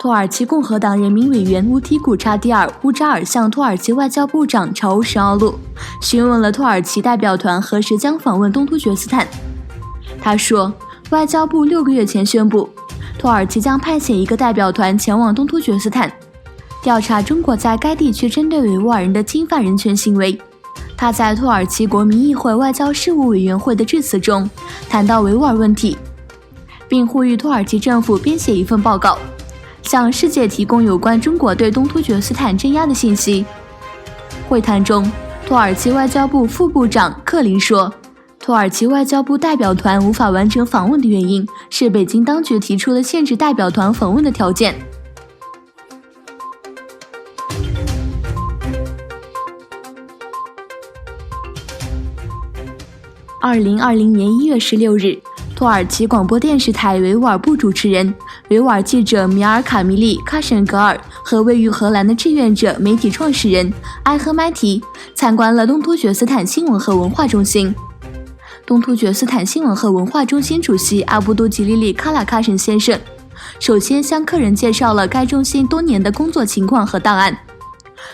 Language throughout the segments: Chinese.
土耳其共和党人民委员乌提古查迪尔·乌扎尔向土耳其外交部长查乌什奥路询问了土耳其代表团何时将访问东突厥斯坦。他说，外交部6个月前宣布，土耳其将派遣一个代表团前往东突厥斯坦，调查中国在该地区针对维吾尔人的侵犯人权行为。他在土耳其国民议会外交事务委员会的致辞中谈到维吾尔问题，并呼吁土耳其政府编写一份报告，向世界提供有关中国对东突厥斯坦镇压的信息。会谈中，土耳其外交部副部长克林说，土耳其外交部代表团无法完成访问的原因是北京当局提出了限制代表团访问的条件。2020年1月16日，土耳其广播电视台维吾尔部主持人、维吾尔记者米尔卡米利·卡什格尔和位于荷兰的志愿者媒体创始人埃赫迈提参观了东突厥斯坦新闻和文化中心。东突厥斯坦新闻和文化中心主席阿布杜吉利里·卡拉卡什先生首先向客人介绍了该中心多年的工作情况和档案，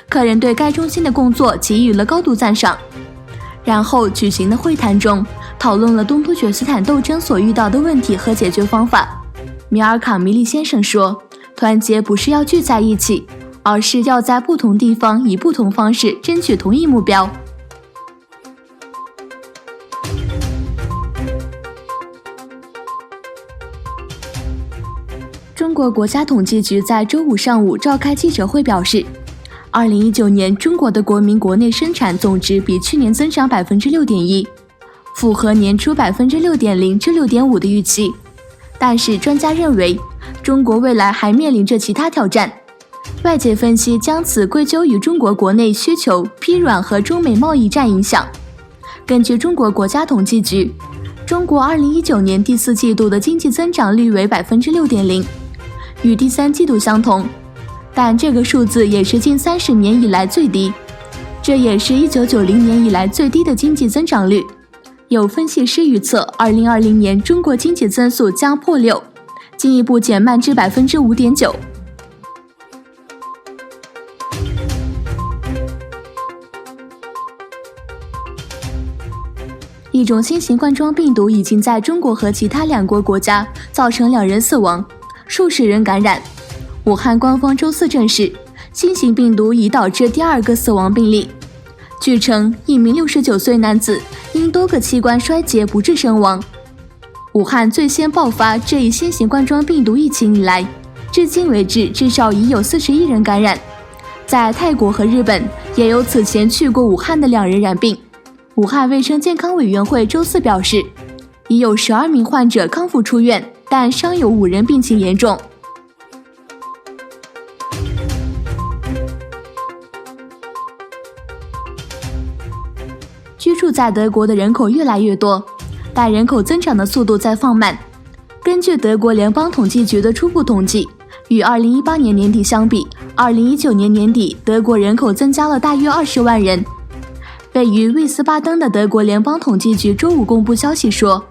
客人对该中心的工作给予了高度赞赏。然后举行的会谈中讨论了东突厥斯坦斗争所遇到的问题和解决方法。米尔卡米利先生说，团结不是要聚在一起，而是要在不同地方以不同方式争取同一目标。中国国家统计局在周五上午召开记者会表示，2019年中国的国民国内生产总值比去年增长 6.1%， 符合年初 6.0% 至 6.5% 的预期。但是专家认为，中国未来还面临着其他挑战。外界分析将此归咎于中国国内需求疲软和中美贸易战影响。根据中国国家统计局，中国2019年第4季度的经济增长率为 6.0%， 与第3季度相同。但这个数字也是近30年以来最低，这也是1990年以来最低的经济增长率。有分析师预测，2020年中国经济增速将破6%，进一步减慢至 5.9%。一种新型冠状病毒已经在中国和其他2国国家造成2人死亡，数十人感染。武汉官方周4证实，新型病毒已导致第2个死亡病例。据称，一名69岁男子因多个器官衰竭不治身亡。武汉最先爆发这一新型冠状病毒疫情以来，至今为止至少已有41人感染。在泰国和日本也有此前去过武汉的2人染病。武汉卫生健康委员会周4表示，已有12名患者康复出院，但尚有5人病情严重。居住在德国的人口越来越多，但人口增长的速度在放慢。根据德国联邦统计局的初步统计，与2018年年底相比，2019年年底德国人口增加了大约20万人。位于魏斯巴登的德国联邦统计局周五公布消息说，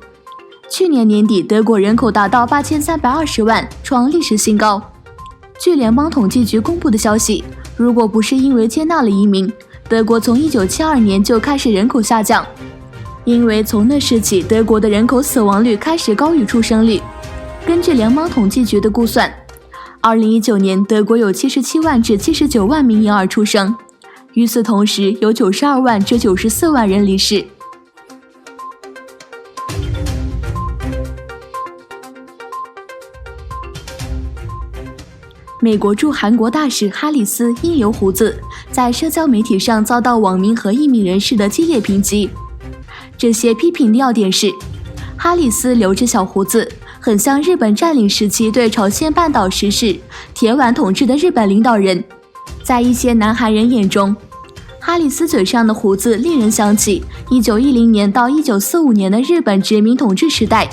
去年年底德国人口达到8320万，创历史新高。据联邦统计局公布的消息，如果不是因为接纳了移民，德国从1972年就开始人口下降，因为从那时起德国的人口死亡率开始高于出生率。根据联邦统计局的估算，2019年德国有77万至79万名婴儿出生，与此同时有92万至94万人离世。美国驻韩国大使哈里斯因留胡子，在社交媒体上遭到网民和异民人士的激烈抨击。这些批评的要点是，哈里斯留着小胡子，很像日本占领时期对朝鲜半岛实施铁腕统治的日本领导人。在一些南韩人眼中，哈里斯嘴上的胡子令人想起1910年到1945年的日本殖民统治时代，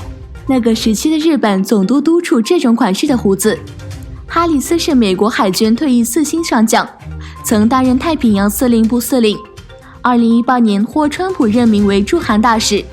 那个时期的日本总督督处这种款式的胡子。哈里斯是美国海军退役4星上将，曾担任太平洋司令部司令。2018年获川普任命为驻韩大使。